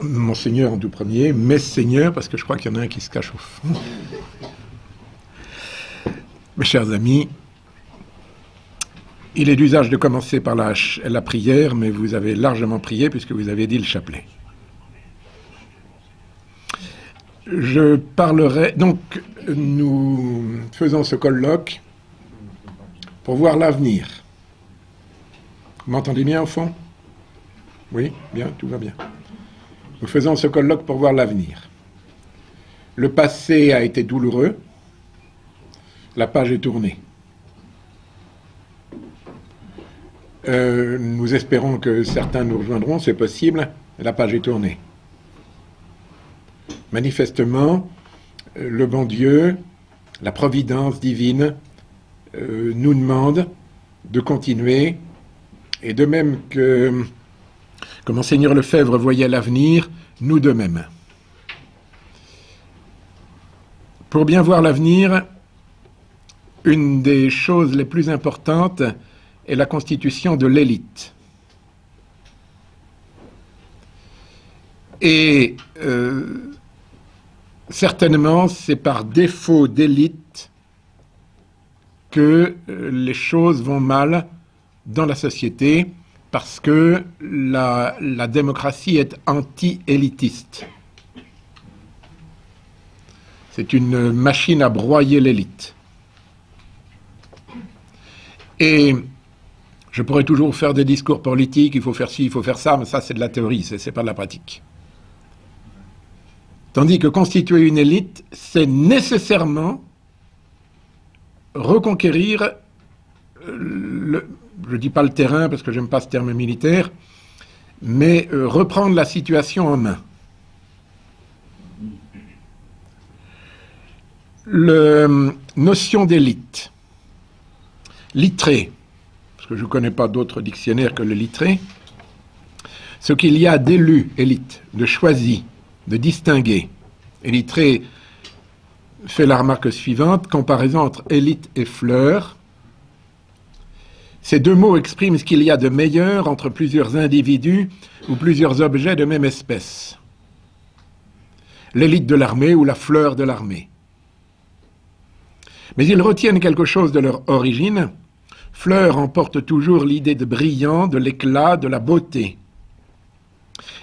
Monseigneur en tout premier, Messeigneur, parce que je crois qu'il y en a un qui se cache au fond. Mes chers amis, il est d'usage de commencer par la prière, mais vous avez largement prié puisque vous avez dit le chapelet. Je parlerai... Donc, nous faisons ce colloque pour voir l'avenir. Vous m'entendez bien au fond? Oui, bien, tout va bien. Nous faisons ce colloque pour voir l'avenir. Le passé a été douloureux. La page est tournée. Nous espérons que certains nous rejoindront, c'est possible. La page est tournée. Manifestement, le bon Dieu, la providence divine, nous demande de continuer, et de même que Monseigneur Lefebvre voyait l'avenir, nous de même. Pour bien voir l'avenir, une des choses les plus importantes est la constitution de l'élite. Et certainement, c'est par défaut d'élite que les choses vont mal dans la société, parce que la démocratie est anti-élitiste. C'est une machine à broyer l'élite. Et je pourrais toujours faire des discours politiques, il faut faire ci, il faut faire ça, mais ça c'est de la théorie, c'est pas de la pratique. Tandis que constituer une élite, c'est nécessairement reconquérir je ne dis pas le terrain parce que j'aime pas ce terme militaire, mais reprendre la situation en main. La notion d'élite, littré, parce que je ne connais pas d'autres dictionnaires que le littré, ce qu'il y a d'élu, élite, de choisi, de distingué. Et littré fait la remarque suivante, comparaison entre élite et fleur. Ces deux mots expriment ce qu'il y a de meilleur entre plusieurs individus ou plusieurs objets de même espèce. L'élite de l'armée ou la fleur de l'armée. Mais ils retiennent quelque chose de leur origine. Fleur emporte toujours l'idée de brillant, de l'éclat, de la beauté.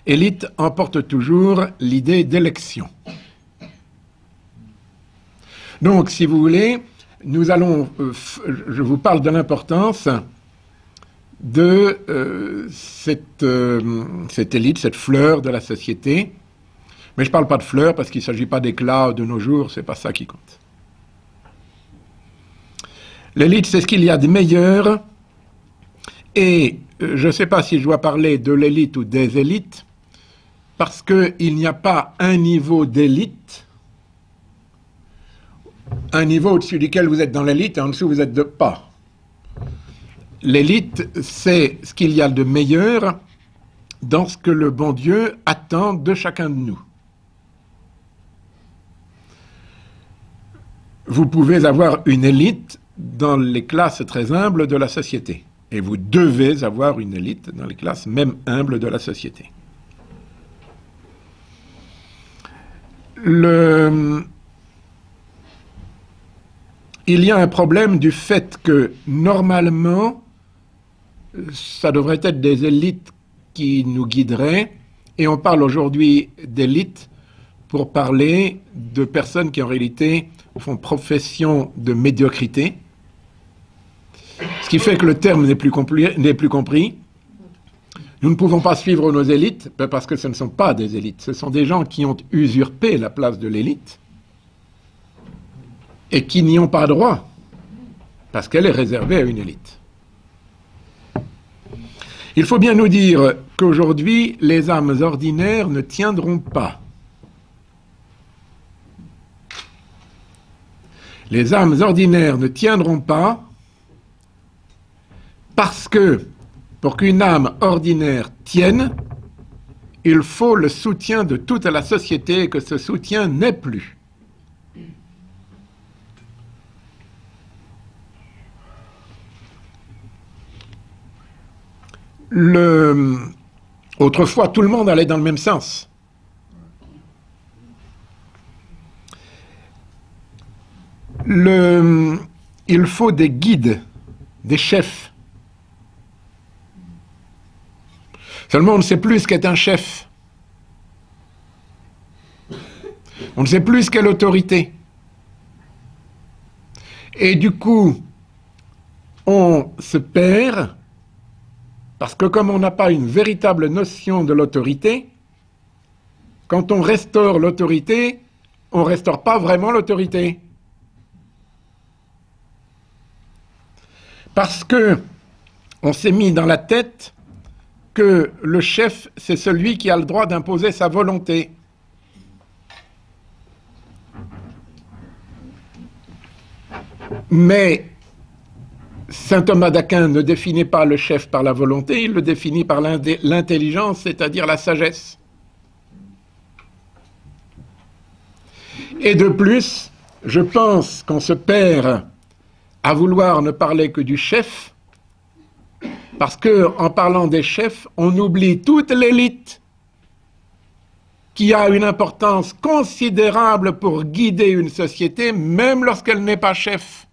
Élite emporte toujours l'idée d'élection. Donc, si vous voulez, nous allons, je vous parle de l'importance de cette élite, cette fleur de la société. Mais je ne parle pas de fleur parce qu'il ne s'agit pas d'éclat de nos jours, ce n'est pas ça qui compte. L'élite, c'est ce qu'il y a de meilleur. Et je ne sais pas si je dois parler de l'élite ou des élites, parce qu'il n'y a pas un niveau d'élite, un niveau au-dessus duquel vous êtes dans l'élite et en dessous vous êtes de pas. L'élite, c'est ce qu'il y a de meilleur dans ce que le bon Dieu attend de chacun de nous. Vous pouvez avoir une élite dans les classes très humbles de la société. Et vous devez avoir une élite dans les classes même humbles de la société. Il y a un problème du fait que, normalement, ça devrait être des élites qui nous guideraient, et on parle aujourd'hui d'élites pour parler de personnes qui, en réalité, font profession de médiocrité, ce qui fait que le terme n'est plus compris. Nous ne pouvons pas suivre nos élites, parce que ce ne sont pas des élites, ce sont des gens qui ont usurpé la place de l'élite, et qui n'y ont pas droit, parce qu'elle est réservée à une élite. Il faut bien nous dire qu'aujourd'hui, les âmes ordinaires ne tiendront pas. Les âmes ordinaires ne tiendront pas parce que, pour qu'une âme ordinaire tienne, il faut le soutien de toute la société et que ce soutien n'est plus. Autrefois, tout le monde allait dans le même sens. Il faut des guides, des chefs. Seulement, on ne sait plus ce qu'est un chef. On ne sait plus ce qu'est l'autorité. Et du coup, on se perd, parce que comme on n'a pas une véritable notion de l'autorité, quand on restaure l'autorité, on ne restaure pas vraiment l'autorité. Parce que on s'est mis dans la tête que le chef, c'est celui qui a le droit d'imposer sa volonté. Mais saint Thomas d'Aquin ne définit pas le chef par la volonté, il le définit par l'intelligence, c'est-à-dire la sagesse. Et de plus, je pense qu'on se perd à vouloir ne parler que du chef, parce qu'en parlant des chefs, on oublie toute l'élite qui a une importance considérable pour guider une société, même lorsqu'elle n'est pas chef.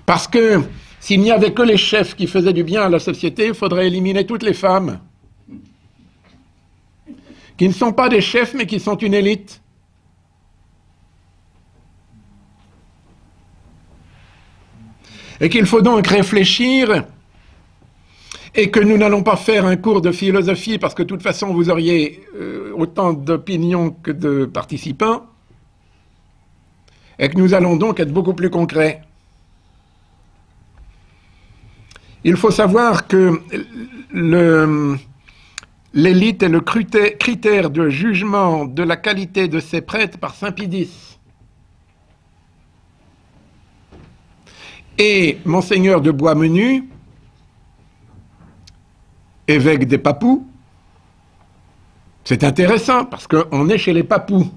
Parce que s'il n'y avait que les chefs qui faisaient du bien à la société, il faudrait éliminer toutes les femmes, qui ne sont pas des chefs, mais qui sont une élite. Et qu'il faut donc réfléchir, et que nous n'allons pas faire un cours de philosophie, parce que de toute façon vous auriez autant d'opinions que de participants, et que nous allons donc être beaucoup plus concrets. Il faut savoir que l'élite est le critère de jugement de la qualité de ses prêtres par saint Pie X. Et Monseigneur de Boismenu, évêque des Papous, c'est intéressant parce qu'on est chez les Papous.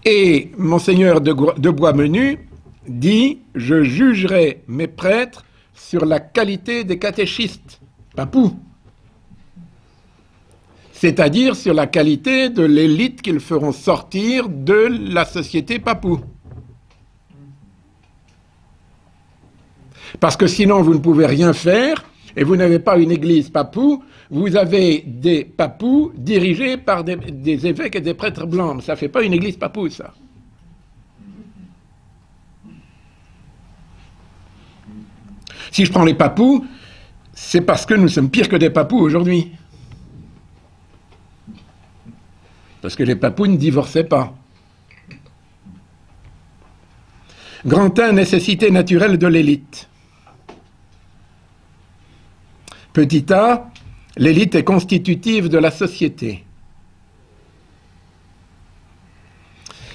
Et Monseigneur de Boismenu dit « Je jugerai mes prêtres sur la qualité des catéchistes Papous », c'est-à-dire sur la qualité de l'élite qu'ils feront sortir de la société Papou. Parce que sinon, vous ne pouvez rien faire, et vous n'avez pas une église papou, vous avez des papous dirigés par des évêques et des prêtres blancs. Ça ne fait pas une église papou, ça. Si je prends les papous, c'est parce que nous sommes pires que des papous aujourd'hui. Parce que les papous ne divorçaient pas. Grand 1, nécessité naturelle de l'élite. Petit a, l'élite est constitutive de la société.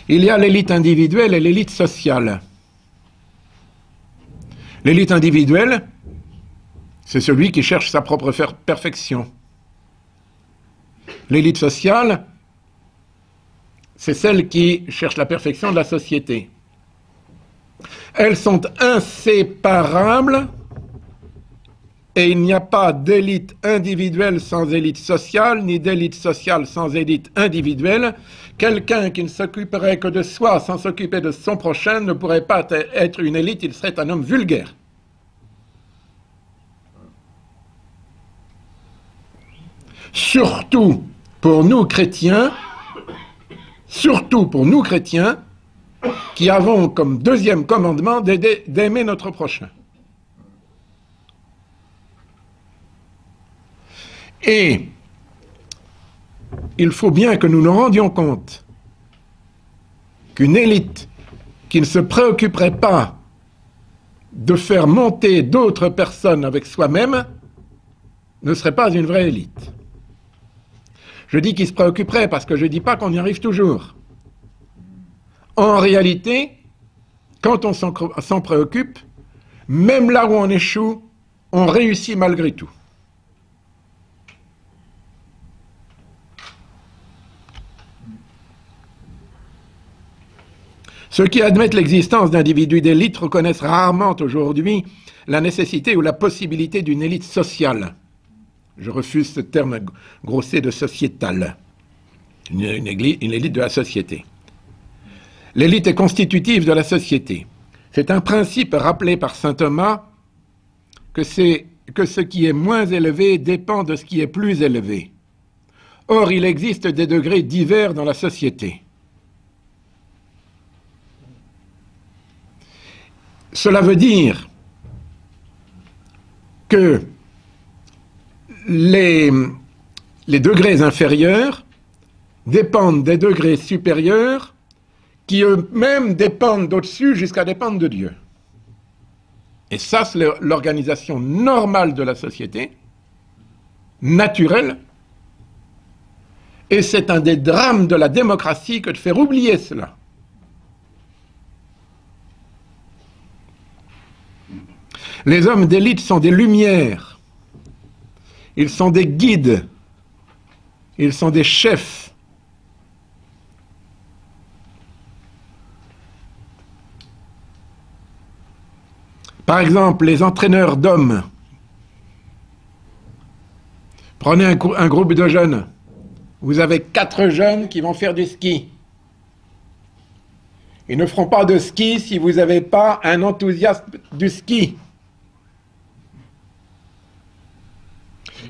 Il y a l'élite individuelle et l'élite sociale. L'élite individuelle, c'est celui qui cherche sa propre perfection. L'élite sociale, c'est celle qui cherche la perfection de la société. Elles sont inséparables. Et il n'y a pas d'élite individuelle sans élite sociale, ni d'élite sociale sans élite individuelle. Quelqu'un qui ne s'occuperait que de soi sans s'occuper de son prochain ne pourrait pas être une élite, il serait un homme vulgaire. Surtout pour nous chrétiens, qui avons comme deuxième commandement d'aimer notre prochain. Et il faut bien que nous nous rendions compte qu'une élite qui ne se préoccuperait pas de faire monter d'autres personnes avec soi-même ne serait pas une vraie élite. Je dis qu'il se préoccuperait parce que je ne dis pas qu'on y arrive toujours. En réalité, quand on s'en préoccupe, même là où on échoue, on réussit malgré tout. Ceux qui admettent l'existence d'individus d'élite reconnaissent rarement aujourd'hui la nécessité ou la possibilité d'une élite sociale. Je refuse ce terme grossier de sociétal. une élite de la société. L'élite est constitutive de la société. C'est un principe rappelé par saint Thomas que ce qui est moins élevé dépend de ce qui est plus élevé. Or, il existe des degrés divers dans la société. Cela veut dire que les degrés inférieurs dépendent des degrés supérieurs qui eux-mêmes dépendent d'au-dessus jusqu'à dépendre de Dieu. Et ça, c'est l'organisation normale de la société, naturelle, et c'est un des drames de la démocratie que de faire oublier cela. Les hommes d'élite sont des lumières, ils sont des guides, ils sont des chefs. Par exemple, les entraîneurs d'hommes. Prenez un groupe de jeunes. Vous avez 4 jeunes qui vont faire du ski. Ils ne feront pas de ski si vous n'avez pas un enthousiaste du ski.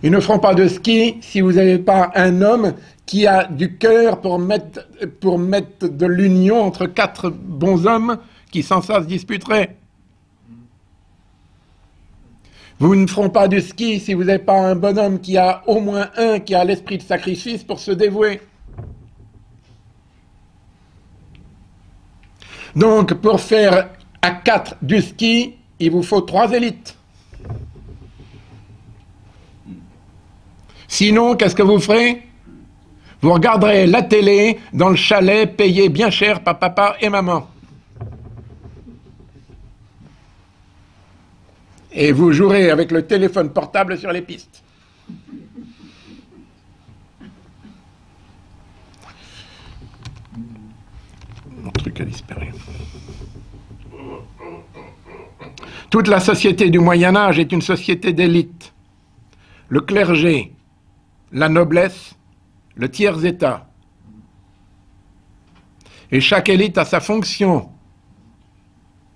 Ils ne feront pas de ski si vous n'avez pas un homme qui a du cœur pour mettre de l'union entre 4 bons hommes qui sans ça se disputeraient. Vous ne feront pas du ski si vous n'avez pas un bonhomme qui a au moins un qui a l'esprit de sacrifice pour se dévouer. Donc, pour faire à 4 du ski, il vous faut 3 élites. Sinon, qu'est-ce que vous ferez? Vous regarderez la télé dans le chalet payé bien cher par papa et maman. Et vous jouerez avec le téléphone portable sur les pistes. Mon truc a disparu. Toute la société du Moyen-Âge est une société d'élite. Le clergé, la noblesse, le tiers-état. Et chaque élite a sa fonction.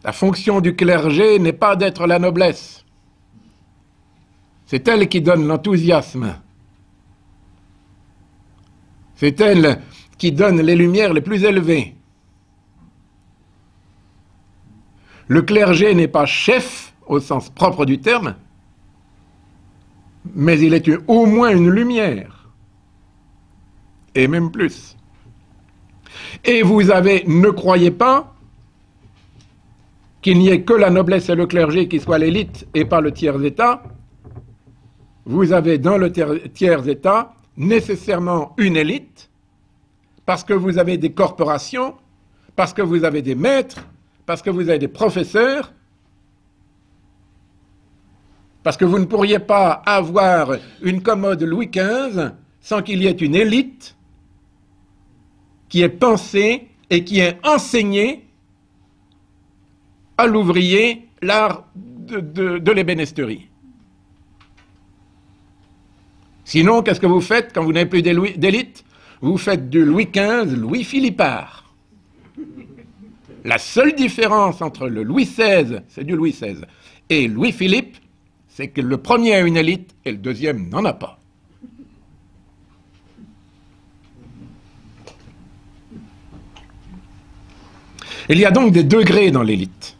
La fonction du clergé n'est pas d'être la noblesse. C'est elle qui donne l'enthousiasme. C'est elle qui donne les lumières les plus élevées. Le clergé n'est pas chef au sens propre du terme, mais il est au moins une lumière, et même plus. Et vous avez, ne croyez pas, qu'il n'y ait que la noblesse et le clergé qui soient l'élite et pas le tiers-état. Vous avez dans le tiers-état nécessairement une élite, parce que vous avez des corporations, parce que vous avez des maîtres, parce que vous avez des professeurs, parce que vous ne pourriez pas avoir une commode Louis XV sans qu'il y ait une élite qui est pensée et qui est enseignée à l'ouvrier l'art de l'ébénisterie. Sinon, qu'est-ce que vous faites quand vous n'avez plus d'élite? Vous faites du Louis XV, Louis Philippard. La seule différence entre le Louis XVI, c'est du Louis XVI, et Louis Philippe, c'est que le premier a une élite et le deuxième n'en a pas. Il y a donc des degrés dans l'élite.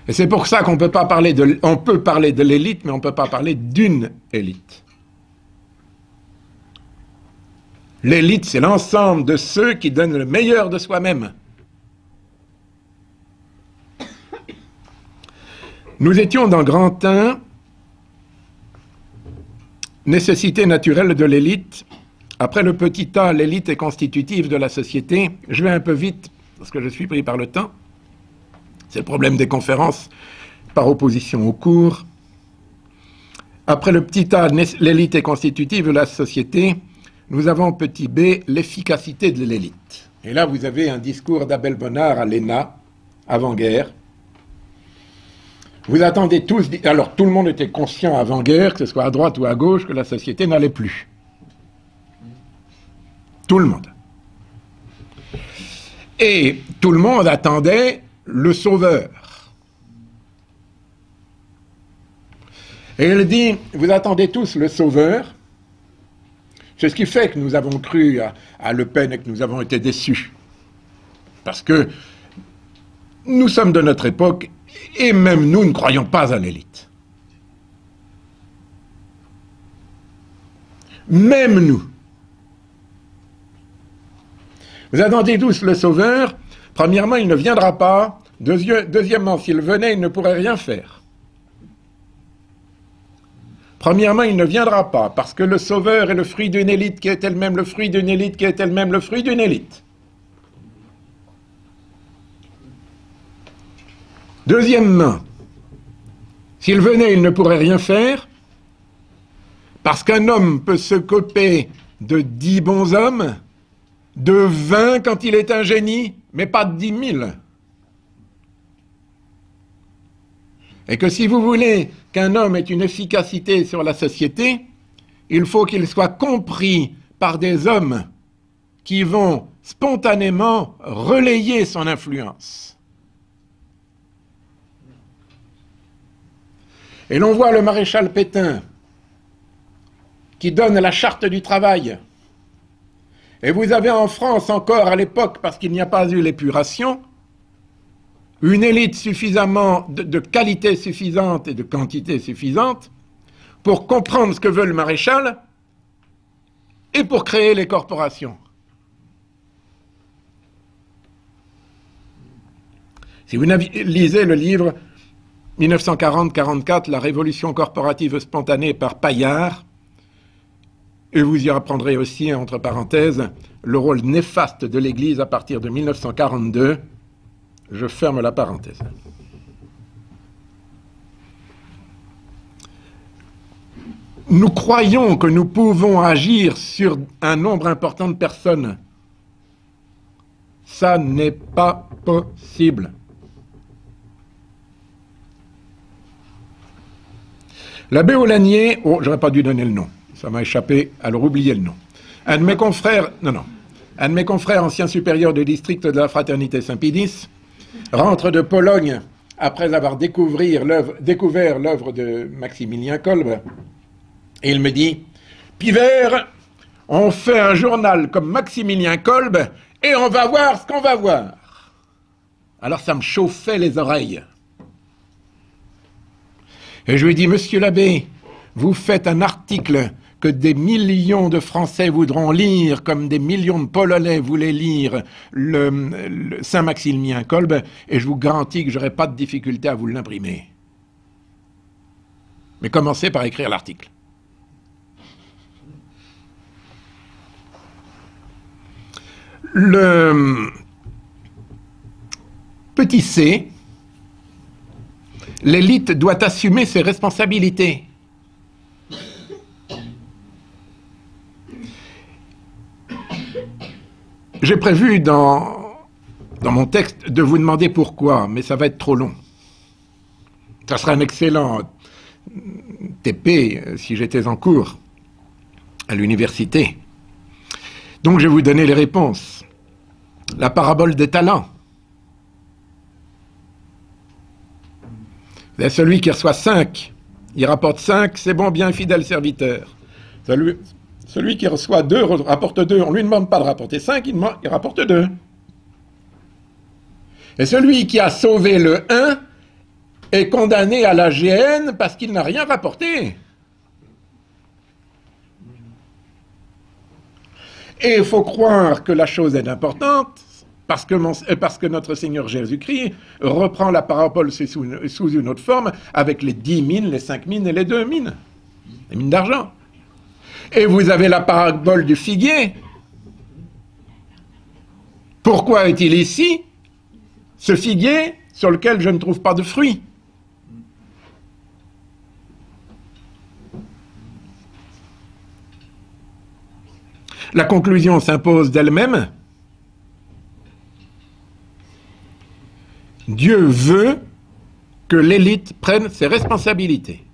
Et c'est pour ça qu'on peut pas parler de... On peut parler de l'élite, mais on ne peut pas parler d'une élite. L'élite, c'est l'ensemble de ceux qui donnent le meilleur de soi-même. Nous étions dans Grand 1, nécessité naturelle de l'élite. Après le petit A, l'élite est constitutive de la société. Je vais un peu vite, parce que je suis pris par le temps. C'est le problème des conférences par opposition aux cours. Après le petit A, l'élite est constitutive de la société. Nous avons petit b, l'efficacité de l'élite. Et là, vous avez un discours d'Abel Bonnard à l'ENA, avant-guerre. Vous attendez tous... Alors, tout le monde était conscient avant-guerre, que ce soit à droite ou à gauche, que la société n'allait plus. Tout le monde. Et tout le monde attendait le Sauveur. Et il dit, vous attendez tous le Sauveur. C'est ce qui fait que nous avons cru à Le Pen et que nous avons été déçus. Parce que nous sommes de notre époque et même nous ne croyons pas à l'élite. Même nous. Vous attendez tous le Sauveur. Premièrement, il ne viendra pas. Deuxièmement, s'il venait, il ne pourrait rien faire. Premièrement, il ne viendra pas, parce que le Sauveur est le fruit d'une élite qui est elle-même le fruit d'une élite qui est elle-même le fruit d'une élite. Deuxièmement, s'il venait, il ne pourrait rien faire, parce qu'un homme peut se coper de 10 bons hommes, de 20 quand il est un génie, mais pas de 10 000. Et que si vous voulez qu'un homme ait une efficacité sur la société, il faut qu'il soit compris par des hommes qui vont spontanément relayer son influence. Et l'on voit le maréchal Pétain qui donne la charte du travail. Et vous avez en France encore à l'époque, parce qu'il n'y a pas eu l'épuration, une élite suffisamment de qualité suffisante et de quantité suffisante pour comprendre ce que veut le maréchal et pour créer les corporations. Si vous lisez le livre 1940-44, La révolution corporative spontanée par Paillard, et vous y apprendrez aussi, entre parenthèses, le rôle néfaste de l'Église à partir de 1942. Je ferme la parenthèse. Nous croyons que nous pouvons agir sur un nombre important de personnes. Ça n'est pas possible. L'abbé Aulagnier, j'aurais pas dû donner le nom, ça m'a échappé, alors oubliez le nom. Un de mes confrères, un de mes confrères anciens supérieurs de district de la Fraternité Saint-Pédis, rentre de Pologne après avoir découvert l'œuvre de Maximilien Kolbe, et il me dit, Pivert, on fait un journal comme Maximilien Kolbe, et on va voir ce qu'on va voir. Alors ça me chauffait les oreilles. Et je lui dis, monsieur l'abbé, vous faites un article que des millions de Français voudront lire, comme des millions de Polonais voulaient lire le Saint-Maximilien Kolbe, et je vous garantis que je n'aurai pas de difficulté à vous l'imprimer. Mais commencez par écrire l'article. Le petit c, l'élite doit assumer ses responsabilités. J'ai prévu dans mon texte de vous demander pourquoi, mais ça va être trop long. Ça sera un excellent TP si j'étais en cours à l'université. Donc je vais vous donner les réponses. La parabole des talents. C'est celui qui reçoit 5, il rapporte 5, c'est bon, bien fidèle serviteur. Celui qui reçoit 2 rapporte 2, on ne lui demande pas de rapporter 5, il rapporte 2. Et celui qui a sauvé le 1 est condamné à la GN parce qu'il n'a rien rapporté. Et il faut croire que la chose est importante, parce que notre Seigneur Jésus-Christ reprend la parabole sous une autre forme, avec les 10 mines, les 5 mines et les 2 mines, les mines d'argent. Et vous avez la parabole du figuier. Pourquoi est-il ici, ce figuier sur lequel je ne trouve pas de fruits? La conclusion s'impose d'elle-même. Dieu veut que l'élite prenne ses responsabilités.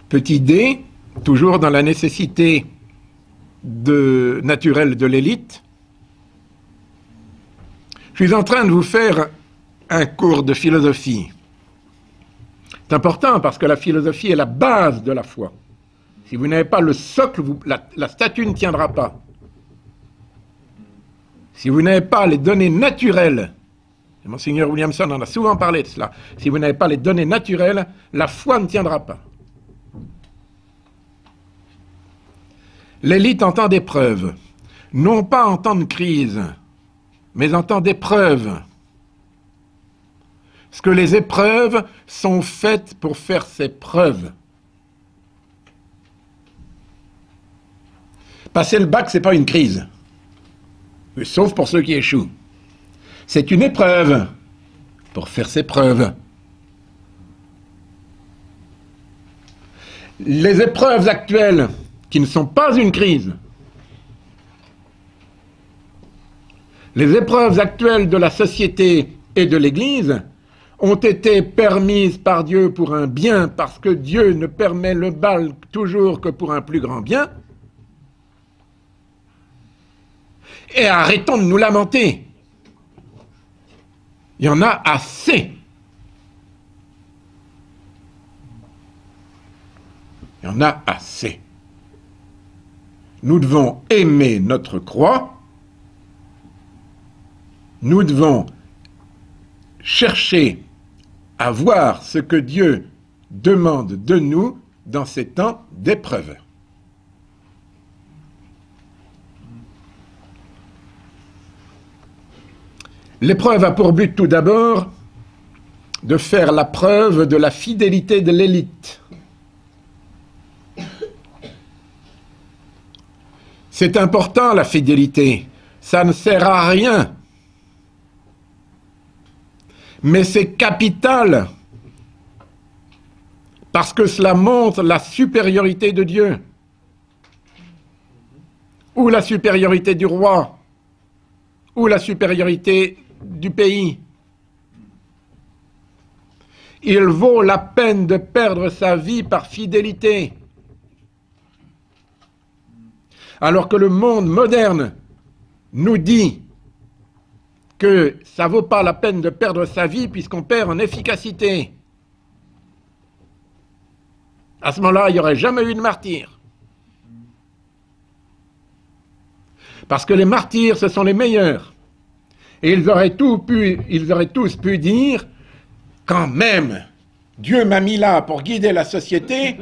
Petit d, toujours dans la nécessité naturelle de l'élite. Je suis en train de vous faire un cours de philosophie. C'est important parce que la philosophie est la base de la foi. Si vous n'avez pas le socle, la statue ne tiendra pas. Si vous n'avez pas les données naturelles, et Monseigneur Williamson en a souvent parlé de cela, si vous n'avez pas les données naturelles, la foi ne tiendra pas. L'élite en temps d'épreuve, non pas en temps de crise, mais en temps d'épreuve. Parce que les épreuves sont faites pour faire ses preuves. Passer le bac, ce n'est pas une crise. Sauf pour ceux qui échouent. C'est une épreuve pour faire ses preuves. Les épreuves actuelles, qui ne sont pas une crise, les épreuves actuelles de la société et de l'Église ont été permises par Dieu pour un bien, parce que Dieu ne permet le mal toujours que pour un plus grand bien. Et arrêtons de nous lamenter. Il y en a assez. Il y en a assez. Nous devons aimer notre croix. Nous devons chercher à voir ce que Dieu demande de nous dans ces temps d'épreuve. L'épreuve a pour but tout d'abord de faire la preuve de la fidélité de l'élite. C'est important la fidélité, ça ne sert à rien. Mais c'est capital, parce que cela montre la supériorité de Dieu, ou la supériorité du roi, ou la supériorité du pays. Il vaut la peine de perdre sa vie par fidélité. Alors que le monde moderne nous dit que ça ne vaut pas la peine de perdre sa vie puisqu'on perd en efficacité. À ce moment-là, il n'y aurait jamais eu de martyrs. Parce que les martyrs, ce sont les meilleurs. Et ils auraient tous pu dire, quand même, Dieu m'a mis là pour guider la société,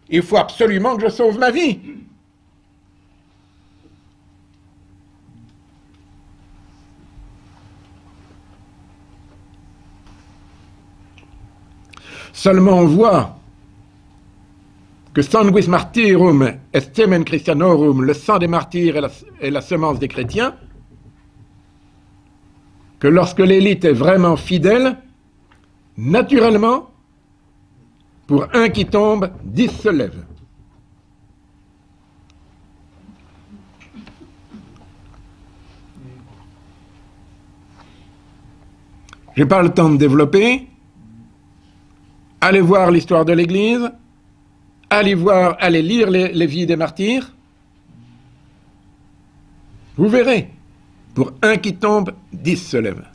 il faut absolument que je sauve ma vie. Seulement on voit que sanguis martyrum est semen Christianorum, le sang des martyrs est la semence des chrétiens, que lorsque l'élite est vraiment fidèle, naturellement, pour un qui tombe, 10 se lèvent. Je n'ai pas le temps de développer. Allez voir l'histoire de l'Église, allez lire les vies des martyrs. Vous verrez, pour un qui tombe, 10 se lèvent.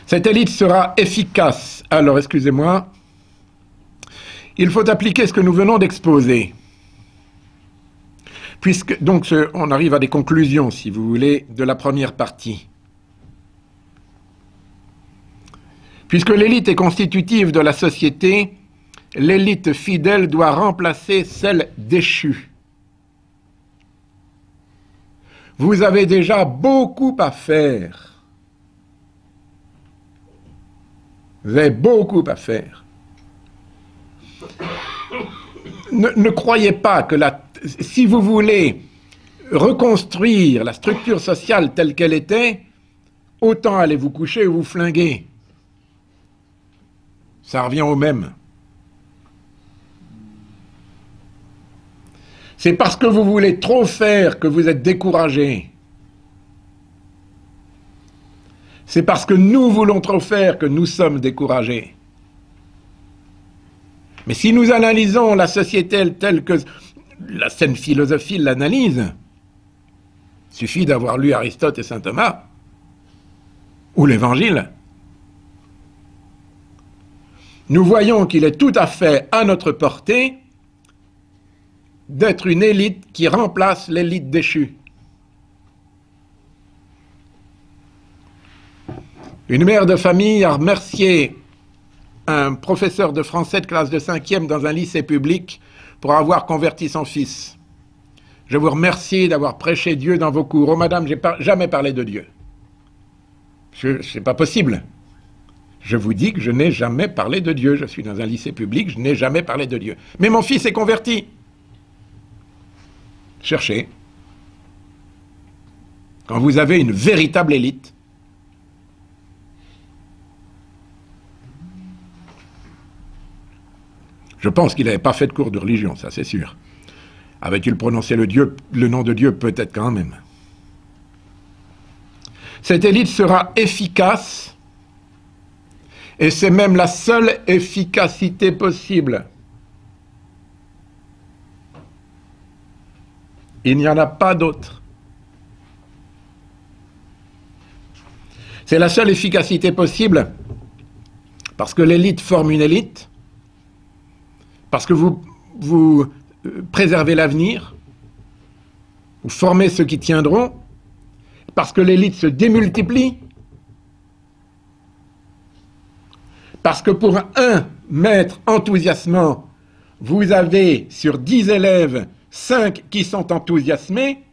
Cette élite sera efficace. Alors, excusez-moi, il faut appliquer ce que nous venons d'exposer. Puisque, donc, on arrive à des conclusions, si vous voulez, de la première partie. Puisque l'élite est constitutive de la société, l'élite fidèle doit remplacer celle déchue. Vous avez déjà beaucoup à faire. Vous avez beaucoup à faire. Ne croyez pas que si vous voulez reconstruire la structure sociale telle qu'elle était, autant aller vous coucher ou vous flinguer. Ça revient au même. C'est parce que vous voulez trop faire que vous êtes découragé. C'est parce que nous voulons trop faire que nous sommes découragés. Mais si nous analysons la société telle que la saine philosophie l'analyse, il suffit d'avoir lu Aristote et saint Thomas, ou l'Évangile, nous voyons qu'il est tout à fait à notre portée d'être une élite qui remplace l'élite déchue. Une mère de famille a remercié un professeur de français de classe de 5e dans un lycée public pour avoir converti son fils. Je vous remercie d'avoir prêché Dieu dans vos cours. Oh madame, j'ai jamais parlé de Dieu. C'est pas possible. Je vous dis que je n'ai jamais parlé de Dieu. Je suis dans un lycée public, je n'ai jamais parlé de Dieu. Mais mon fils est converti. Cherchez. Quand vous avez une véritable élite, je pense qu'il n'avait pas fait de cours de religion, ça c'est sûr. Avait-il prononcé le nom de Dieu? Peut-être quand même. Cette élite sera efficace, et c'est même la seule efficacité possible. Il n'y en a pas d'autre. C'est la seule efficacité possible parce que l'élite forme une élite, parce que vous préservez l'avenir, vous formez ceux qui tiendront, parce que l'élite se démultiplie, parce que pour un maître enthousiasmant, vous avez sur 10 élèves 5 qui sont enthousiasmés,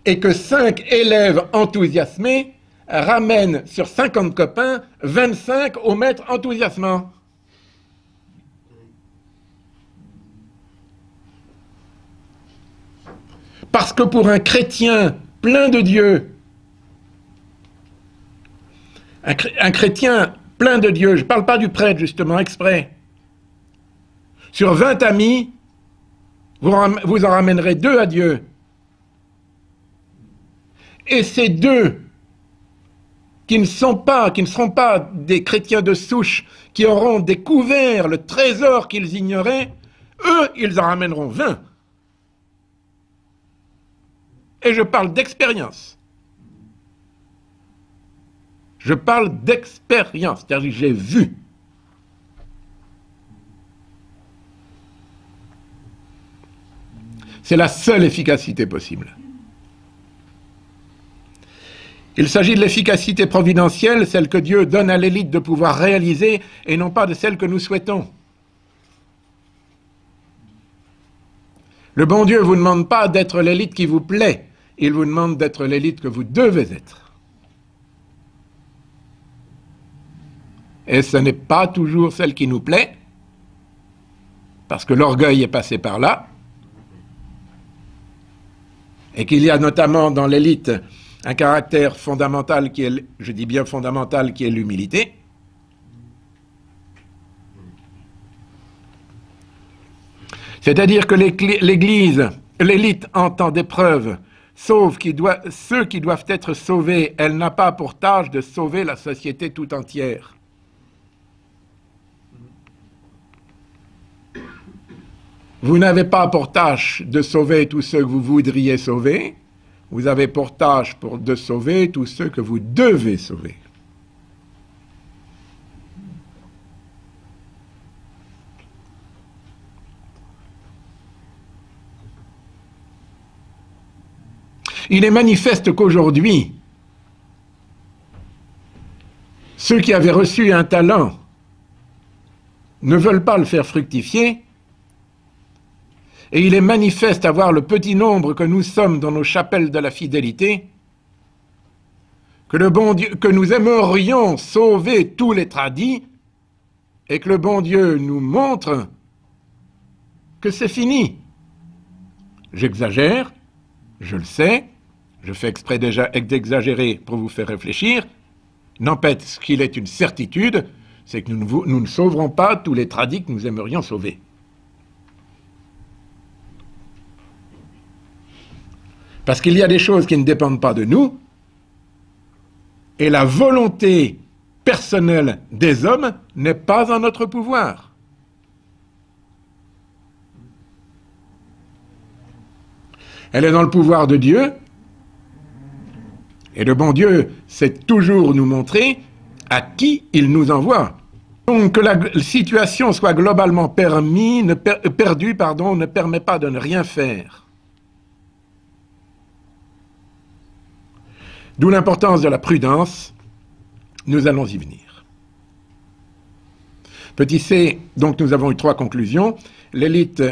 et que 5 élèves enthousiasmés ramènent sur 50 copains 25 au maître enthousiasmant. Parce que pour un chrétien plein de Dieu, un chrétien plein de Dieu, je ne parle pas du prêtre justement, exprès, sur 20 amis, vous en ramènerez 2 à Dieu. Et ces 2 qui ne seront pas des chrétiens de souche, qui auront découvert le trésor qu'ils ignoraient, eux, ils en ramèneront 20. Et je parle d'expérience. Je parle d'expérience, c'est-à-dire que j'ai vu. C'est la seule efficacité possible. Il s'agit de l'efficacité providentielle, celle que Dieu donne à l'élite de pouvoir réaliser, et non pas de celle que nous souhaitons. Le bon Dieu ne vous demande pas d'être l'élite qui vous plaît, il vous demande d'être l'élite que vous devez être. Et ce n'est pas toujours celle qui nous plaît, parce que l'orgueil est passé par là, et qu'il y a notamment dans l'élite un caractère fondamental qui est, je dis bien fondamental, qui est l'humilité. C'est-à-dire que l'Église, l'élite en temps d'épreuve, sauve ceux qui doivent être sauvés, elle n'a pas pour tâche de sauver la société tout entière. Vous n'avez pas pour tâche de sauver tous ceux que vous voudriez sauver, vous avez pour tâche de sauver tous ceux que vous devez sauver. Il est manifeste qu'aujourd'hui, ceux qui avaient reçu un talent ne veulent pas le faire fructifier, et il est manifeste à voir le petit nombre que nous sommes dans nos chapelles de la fidélité, que le bon Dieu, que nous aimerions sauver tous les tradis, et que le bon Dieu nous montre que c'est fini. J'exagère, je le sais, je fais exprès déjà d'exagérer pour vous faire réfléchir. N'empêche qu'il est une certitude, c'est que nous ne sauverons pas tous les tradis que nous aimerions sauver. Parce qu'il y a des choses qui ne dépendent pas de nous, et la volonté personnelle des hommes n'est pas en notre pouvoir. Elle est dans le pouvoir de Dieu. Et le bon Dieu sait toujours nous montrer à qui il nous envoie. Donc que la situation soit globalement perdue, ne permet pas de ne rien faire. D'où l'importance de la prudence. Nous allons y venir. Petit c, donc nous avons eu 3 conclusions. L'élite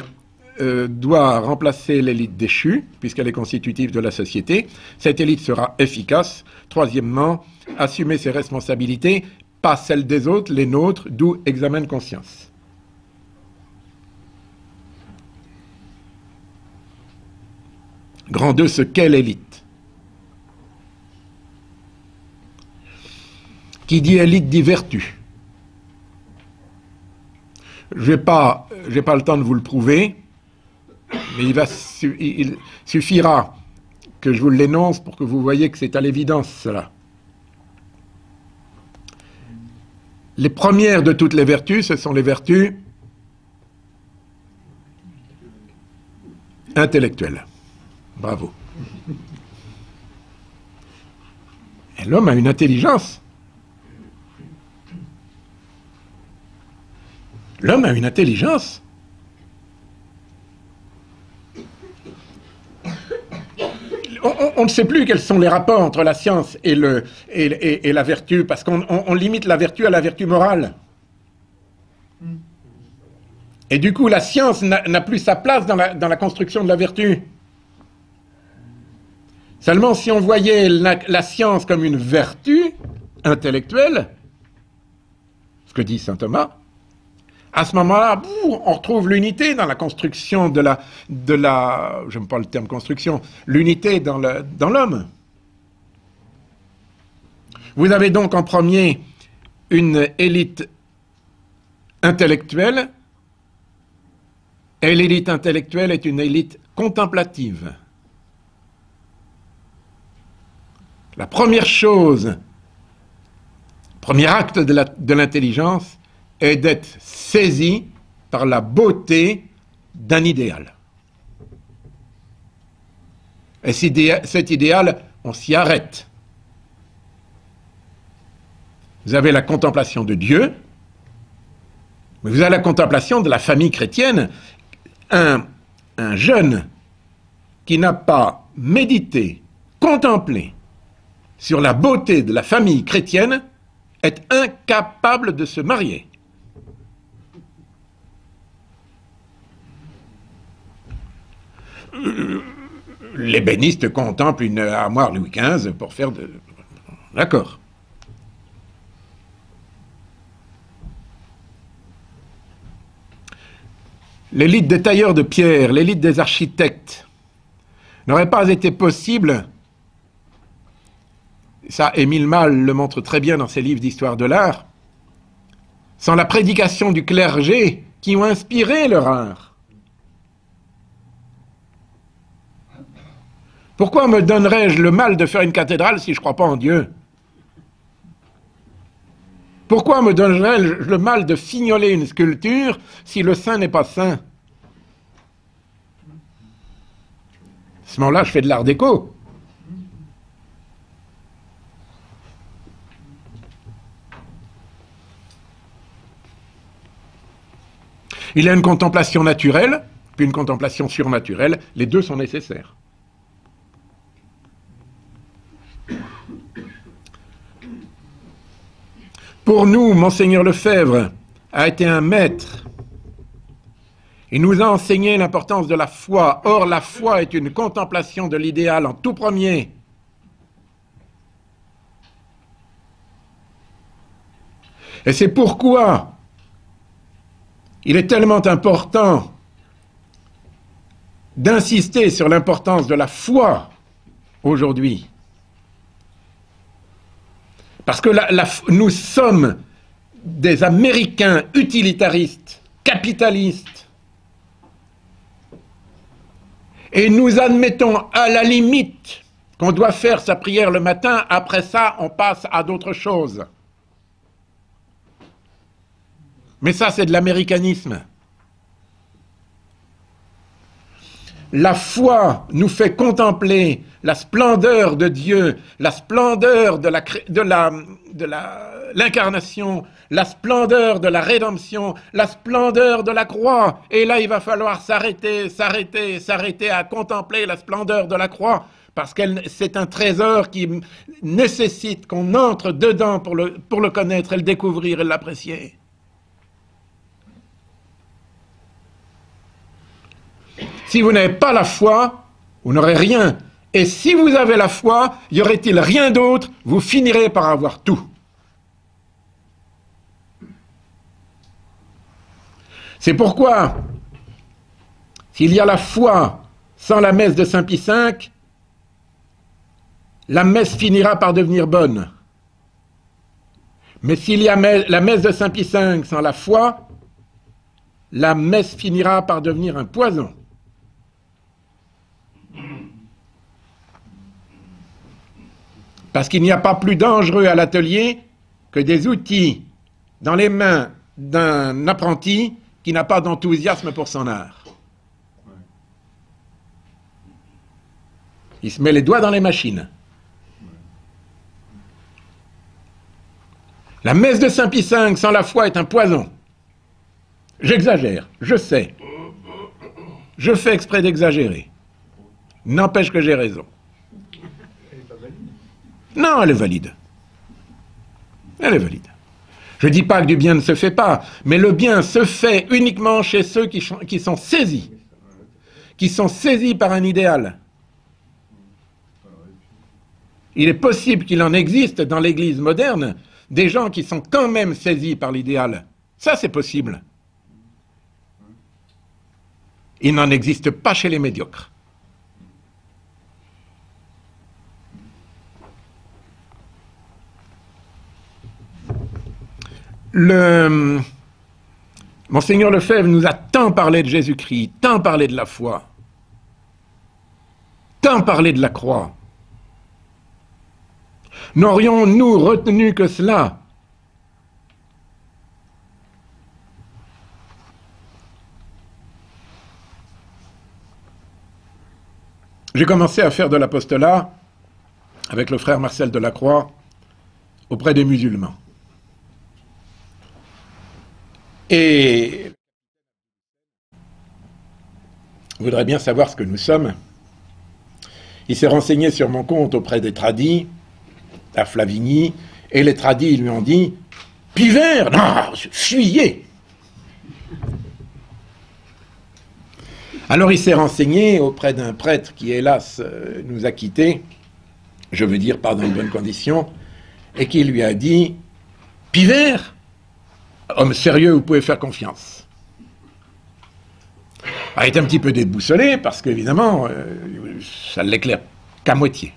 doit remplacer l'élite déchue, puisqu'elle est constitutive de la société. Cette élite sera efficace. Troisièmement, assumer ses responsabilités, pas celles des autres, les nôtres, d'où examen de conscience. Grand 2, ce qu'est l'élite. Qui dit élite dit vertu. Je n'ai pas le temps de vous le prouver, mais il suffira que je vous l'énonce pour que vous voyez que c'est à l'évidence cela. Les premières de toutes les vertus, ce sont les vertus intellectuelles. Bravo. Et l'homme a une intelligence. L'homme a une intelligence. On ne sait plus quels sont les rapports entre la science et la vertu, parce qu'on limite la vertu à la vertu morale. Et du coup, la science n'a plus sa place dans la construction de la vertu. Seulement, si on voyait la science comme une vertu intellectuelle, ce que dit saint Thomas, à ce moment-là, on retrouve l'unité dans la construction de la j'aime pas le terme construction, l'unité dans l'homme. Vous avez donc en premier une élite intellectuelle, et l'élite intellectuelle est une élite contemplative. La première chose, premier acte de l'intelligence, est d'être saisi par la beauté d'un idéal. Et cet idéal, on s'y arrête. Vous avez la contemplation de Dieu, mais vous avez la contemplation de la famille chrétienne. Un jeune qui n'a pas médité, contemplé sur la beauté de la famille chrétienne est incapable de se marier. L'ébéniste contemple une armoire Louis XV pour faire de... D'accord. L'élite des tailleurs de pierre, l'élite des architectes, n'aurait pas été possible, ça Émile Malle le montre très bien dans ses livres d'histoire de l'art, sans la prédication du clergé qui ont inspiré leur art. Pourquoi me donnerais-je le mal de faire une cathédrale si je ne crois pas en Dieu? Pourquoi me donnerais-je le mal de fignoler une sculpture si le saint n'est pas saint? À ce moment-là, je fais de l'art déco. Il y a une contemplation naturelle, puis une contemplation surnaturelle. Les deux sont nécessaires. Pour nous, Monseigneur Lefebvre a été un maître. Il nous a enseigné l'importance de la foi. Or, la foi est une contemplation de l'idéal en tout premier. Et c'est pourquoi il est tellement important d'insister sur l'importance de la foi aujourd'hui. Parce que nous sommes des Américains utilitaristes, capitalistes. Et nous admettons à la limite qu'on doit faire sa prière le matin, après ça on passe à d'autres choses. Mais ça c'est de l'américanisme. la foi nous fait contempler la splendeur de Dieu, la splendeur de l'incarnation, la splendeur de la rédemption, la splendeur de la croix. Et là, il va falloir s'arrêter à contempler la splendeur de la croix, parce que c'est un trésor qui nécessite qu'on entre dedans pour le connaître et le découvrir et l'apprécier. Si vous n'avez pas la foi, vous n'aurez rien. Et si vous avez la foi, y aurait-il rien d'autre, vous finirez par avoir tout. C'est pourquoi, s'il y a la foi sans la messe de Saint Pie V, la messe finira par devenir bonne. Mais s'il y a la messe de Saint Pie V sans la foi, la messe finira par devenir un poison. Parce qu'il n'y a pas plus dangereux à l'atelier que des outils dans les mains d'un apprenti qui n'a pas d'enthousiasme pour son art. Il se met les doigts dans les machines. La messe de Saint Pie V sans la foi est un poison. J'exagère, je sais. Je fais exprès d'exagérer. N'empêche que j'ai raison. Non, elle est valide. Elle est valide. Je ne dis pas que du bien ne se fait pas, mais le bien se fait uniquement chez ceux qui sont saisis par un idéal. Il est possible qu'il en existe dans l'Église moderne des gens qui sont quand même saisis par l'idéal. Ça, c'est possible. Il n'en existe pas chez les médiocres. Monseigneur Lefebvre nous a tant parlé de Jésus-Christ, tant parlé de la foi, tant parlé de la croix. N'aurions-nous retenu que cela? J'ai commencé à faire de l'apostolat avec le frère Marcel Delacroix auprès des musulmans. Et voudrait bien savoir ce que nous sommes. Il s'est renseigné sur mon compte auprès des tradis, à Flavigny, et les tradis lui ont dit « Pivert, non, fuyez !» Alors il s'est renseigné auprès d'un prêtre qui, hélas, nous a quittés, je veux dire pas dans de bonnes conditions, et qui lui a dit « Pivert, homme sérieux, vous pouvez faire confiance. » Il est un petit peu déboussolé, parce qu'évidemment, ça ne l'éclaire qu'à moitié.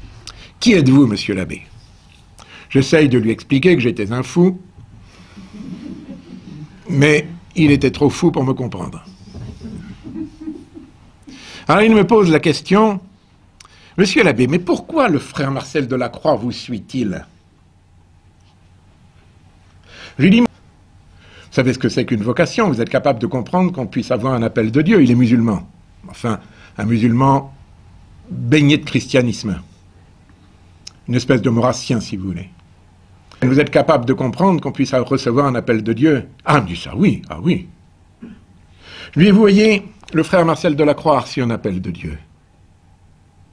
« Qui êtes-vous, monsieur l'abbé ?» J'essaye de lui expliquer que j'étais un fou, mais il était trop fou pour me comprendre. Alors il me pose la question, « Monsieur l'abbé, mais pourquoi le frère Marcel Delacroix vous suit-il » Je lui dis, « Vous savez ce que c'est qu'une vocation, vous êtes capable de comprendre qu'on puisse avoir un appel de Dieu, il est musulman. Enfin, un musulman baigné de christianisme. Une espèce de maurassien, si vous voulez. Vous êtes capable de comprendre qu'on puisse recevoir un appel de Dieu. » Ah, il me dit ça, oui, ah oui. Je lui ai dit, vous voyez, le frère Marcel Delacroix a reçu un appel de Dieu.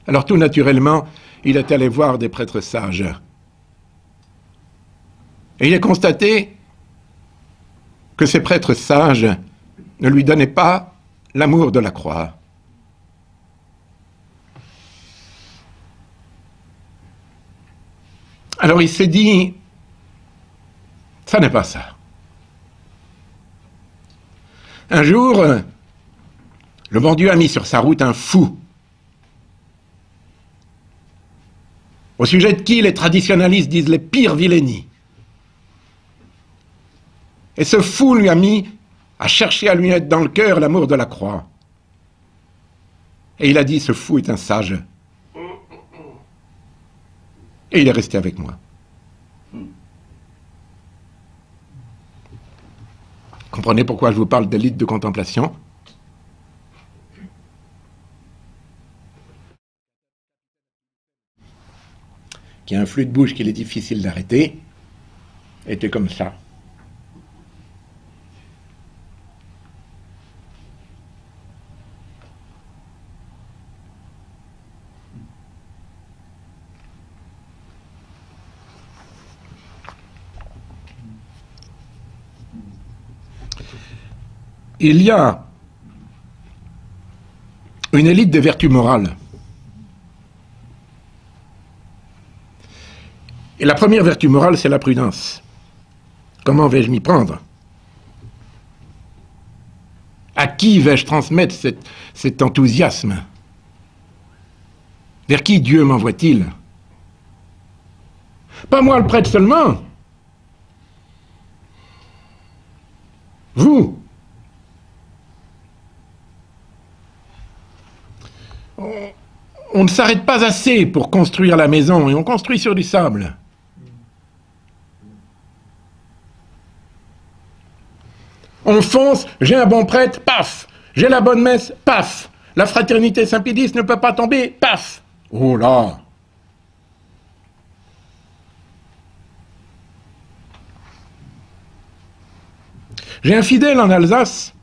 Alors tout naturellement, il est allé voir des prêtres sages. Et il a constaté que ces prêtres sages ne lui donnaient pas l'amour de la croix. Alors il s'est dit, ça n'est pas ça. Un jour, le bon Dieu a mis sur sa route un fou, au sujet de qui les traditionalistes disent les pires vilainies. Et ce fou lui a mis à chercher à lui mettre dans le cœur l'amour de la croix. Et il a dit, ce fou est un sage. Et il est resté avec moi. Comprenez pourquoi je vous parle d'élite de contemplation? qui a un flux de bouche qu'il est difficile d'arrêter, était comme ça. Il y a une élite des vertus morales. Et la première vertu morale, c'est la prudence. Comment vais-je m'y prendre? À qui vais-je transmettre cet enthousiasme? Vers qui Dieu m'envoie-t-il? Pas moi le prêtre seulement. Vous. On ne s'arrête pas assez pour construire la maison, et on construit sur du sable. On fonce, j'ai un bon prêtre, paf. J'ai la bonne messe, paf. La fraternité Saint-Pédis ne peut pas tomber, paf. Oh là! J'ai un fidèle en Alsace.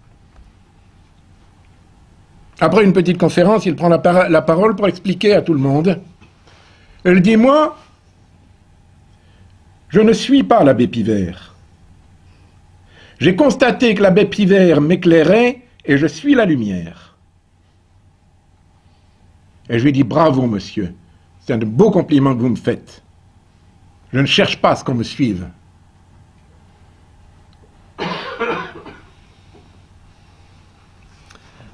Après une petite conférence, il prend la parole pour expliquer à tout le monde. Il dit, moi, je ne suis pas l'abbé Pivert. J'ai constaté que l'abbé Pivert m'éclairait et je suis la lumière. Et je lui dis, bravo monsieur, c'est un de beaux compliments que vous me faites. Je ne cherche pas à ce qu'on me suive.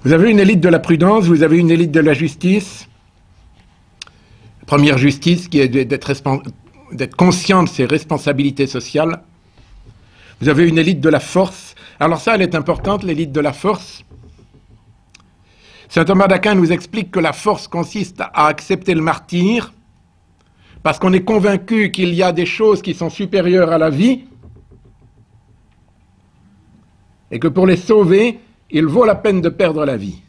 Vous avez une élite de la prudence, vous avez une élite de la justice. Première justice qui est d'être conscient de ses responsabilités sociales. Vous avez une élite de la force. Alors ça, elle est importante, l'élite de la force. Saint Thomas d'Aquin nous explique que la force consiste à accepter le martyre, parce qu'on est convaincu qu'il y a des choses qui sont supérieures à la vie, et que pour les sauver, il vaut la peine de perdre la vie.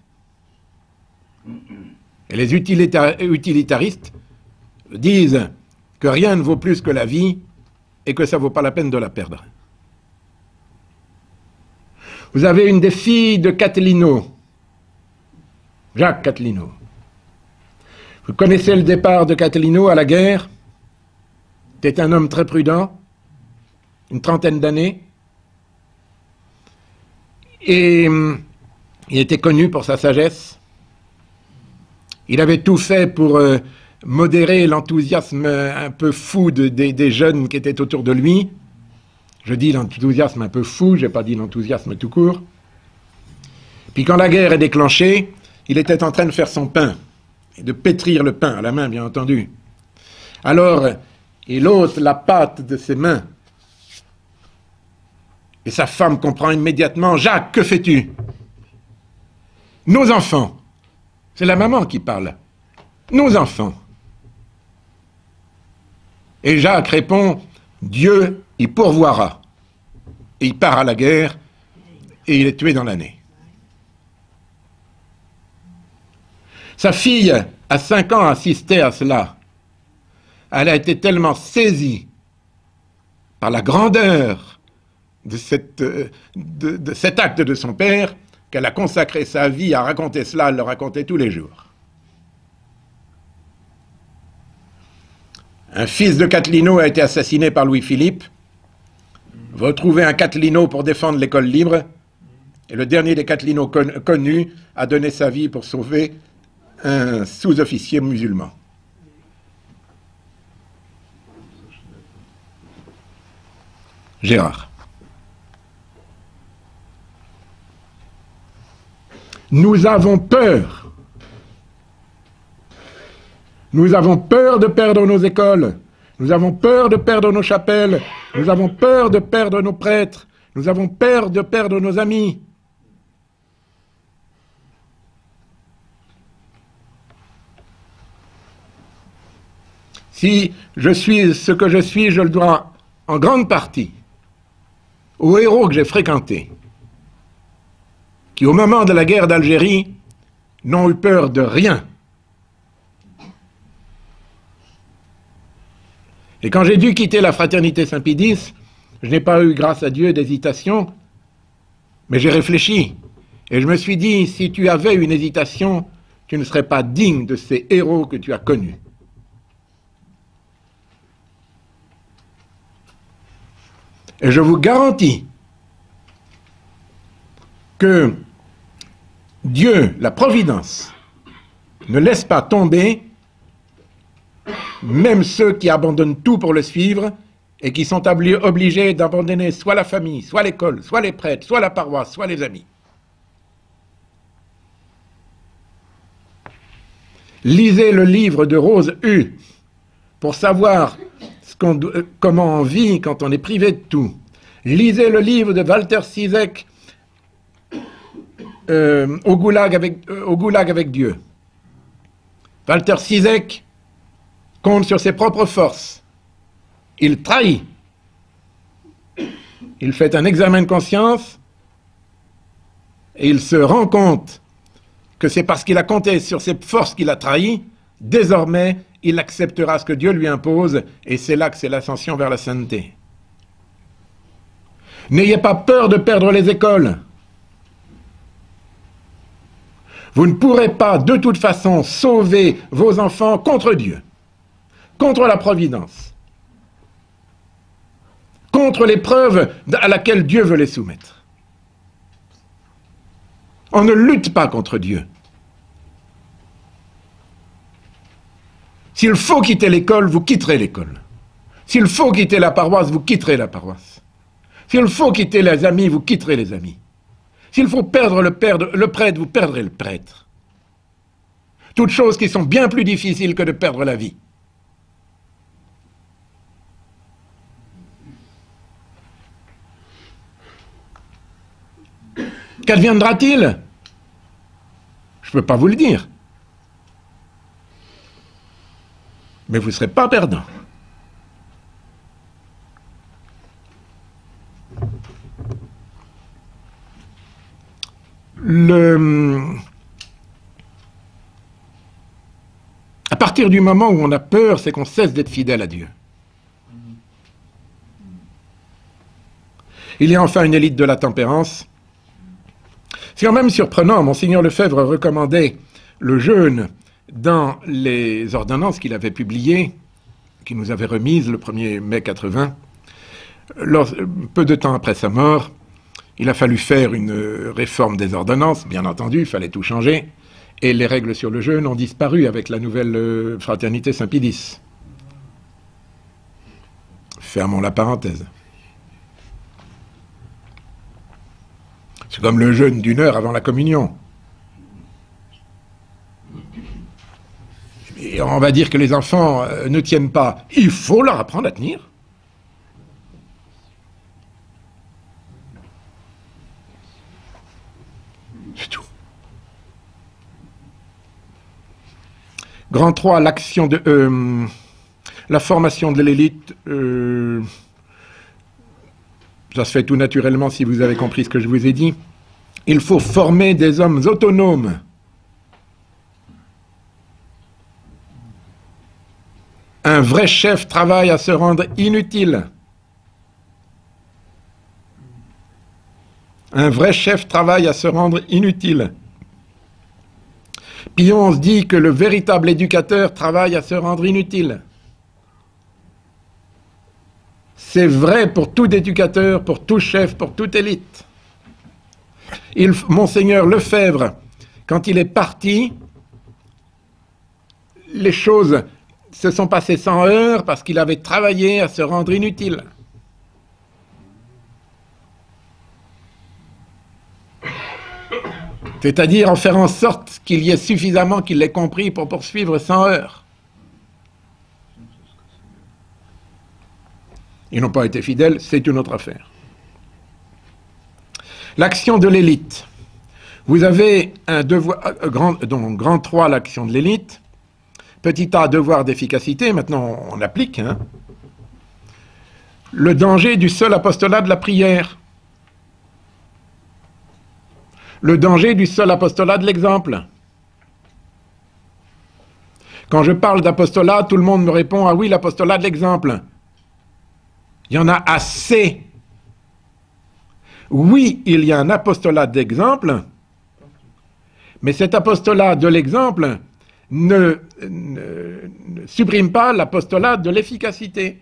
Et les utilitaristes disent que rien ne vaut plus que la vie et que ça ne vaut pas la peine de la perdre. Vous avez une des filles de Catilino, Jacques Catilino. Vous connaissez le départ de Catilino à la guerre. C'était un homme très prudent, une trentaine d'années. Et il était connu pour sa sagesse. Il avait tout fait pour modérer l'enthousiasme un peu fou des jeunes qui étaient autour de lui. Je dis l'enthousiasme un peu fou, je n'ai pas dit l'enthousiasme tout court. Puis quand la guerre est déclenchée, il était en train de faire son pain, et de pétrir le pain, à la main bien entendu. Alors, il ôte la pâte de ses mains. Et sa femme comprend immédiatement, « Jacques, que fais-tu » ? « Nos enfants. » C'est la maman qui parle. « Nos enfants. » Et Jacques répond, « Dieu y pourvoira. » Et il part à la guerre, et il est tué dans l'année. Sa fille, à 5 ans, assistait à cela. Elle a été tellement saisie par la grandeur de cet acte de son père, qu'elle a consacré sa vie à raconter cela, elle le racontait tous les jours. Un fils de Catilino a été assassiné par Louis-Philippe. Retrouvé un Catilino pour défendre l'école libre, et le dernier des Catilino connus a donné sa vie pour sauver un sous-officier musulman. Gérard. Nous avons peur. Nous avons peur de perdre nos écoles. Nous avons peur de perdre nos chapelles. Nous avons peur de perdre nos prêtres. Nous avons peur de perdre nos amis. Si je suis ce que je suis, je le dois en grande partie aux héros que j'ai fréquentés, qui au moment de la guerre d'Algérie n'ont eu peur de rien. Et quand j'ai dû quitter la fraternité Saint-Pédis, je n'ai pas eu, grâce à Dieu, d'hésitation, mais j'ai réfléchi. Et je me suis dit, si tu avais une hésitation, tu ne serais pas digne de ces héros que tu as connus. Et je vous garantis que Dieu, la providence, ne laisse pas tomber même ceux qui abandonnent tout pour le suivre et qui sont obligés d'abandonner soit la famille, soit l'école, soit les prêtres, soit la paroisse, soit les amis. Lisez le livre de Rose Hu pour savoir comment on vit quand on est privé de tout. Lisez le livre de Walter Cizek, au goulag avec Dieu. Walter Cizek compte sur ses propres forces. Il trahit. Il fait un examen de conscience et il se rend compte que c'est parce qu'il a compté sur ses forces qu'il a trahi. Désormais, il acceptera ce que Dieu lui impose et c'est là que c'est l'ascension vers la sainteté. N'ayez pas peur de perdre les écoles. Vous ne pourrez pas de toute façon sauver vos enfants contre Dieu, contre la providence, contre l'épreuve à laquelle Dieu veut les soumettre. On ne lutte pas contre Dieu. S'il faut quitter l'école, vous quitterez l'école. S'il faut quitter la paroisse, vous quitterez la paroisse. S'il faut quitter les amis, vous quitterez les amis. S'il faut perdre le prêtre, vous perdrez le prêtre. Toutes choses qui sont bien plus difficiles que de perdre la vie. Qu'adviendra-t-il? Je ne peux pas vous le dire. Mais vous ne serez pas perdant. À partir du moment où on a peur, c'est qu'on cesse d'être fidèle à Dieu. Il y a enfin une élite de la tempérance. C'est quand même surprenant, Monseigneur Lefebvre recommandait le jeûne dans les ordonnances qu'il avait publiées, qu'il nous avait remises le 1er mai 80. Peu de temps après sa mort, il a fallu faire une réforme des ordonnances, bien entendu, il fallait tout changer, et les règles sur le jeûne ont disparu avec la nouvelle fraternité Saint-Pédis. Fermons la parenthèse. C'est comme le jeûne d'1 heure avant la communion. Et on va dire que les enfants ne tiennent pas. Il faut leur apprendre à tenir. C'est tout. Grand 3, l'action de... la formation de l'élite... ça se fait tout naturellement si vous avez compris ce que je vous ai dit. Il faut former des hommes autonomes. Un vrai chef travaille à se rendre inutile. Un vrai chef travaille à se rendre inutile. Pie XI dit que le véritable éducateur travaille à se rendre inutile. C'est vrai pour tout éducateur, pour tout chef, pour toute élite. Monseigneur Lefebvre, quand il est parti, les choses se sont passées sans heurts parce qu'il avait travaillé à se rendre inutile. C'est-à-dire en faire en sorte qu'il y ait suffisamment qu'il l'ait compris pour poursuivre sans heurts. Ils n'ont pas été fidèles, c'est une autre affaire. L'action de l'élite. Vous avez un devoir, donc grand 3, l'action de l'élite. Petit a, devoir d'efficacité, maintenant on applique. Hein. Le danger du seul apostolat de la prière. Le danger du seul apostolat de l'exemple. Quand je parle d'apostolat, tout le monde me répond « Ah oui, l'apostolat de l'exemple ». Il y en a assez. Oui, il y a un apostolat d'exemple, mais cet apostolat de l'exemple ne supprime pas l'apostolat de l'efficacité.